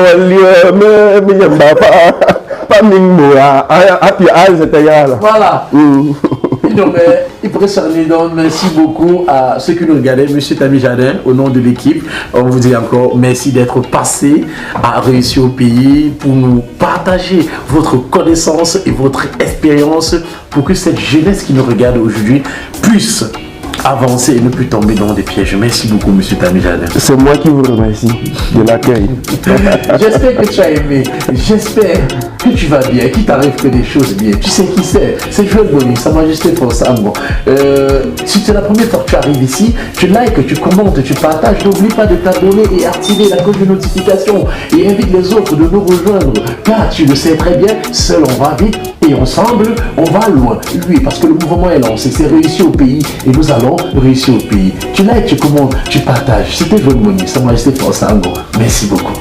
voilà. Il pourrait s'arrêter. Donc, merci beaucoup à ceux qui nous regardaient, Monsieur Tami Jadin, au nom de l'équipe. On vous dit encore merci d'être passé à Réussir au Pays pour nous partager votre connaissance et votre expérience pour que cette jeunesse qui nous regarde aujourd'hui puisse avancer et ne plus tomber dans des pièges. Merci beaucoup, Monsieur Tami Jadin. C'est moi qui vous remercie de l'accueil. J'espère que tu as aimé. J'espère que tu vas bien, qu'il t'arrive que des choses bien. Tu sais qui c'est? C'est Joël Boni, Sa Majesté Fonsango. Si c'est la première fois que tu arrives ici, tu likes, tu commentes, tu partages. N'oublie pas de t'abonner et activer la cloche de notification. Et invite les autres de nous rejoindre. Car tu le sais très bien, seul on va vite et ensemble on va loin. Oui, parce que le mouvement est lancé, c'est Réussir au Pays et nous allons réussir au pays. Tu likes, tu commentes, tu partages. C'était Joël Boni, Sa Majesté Fonsango. Merci beaucoup.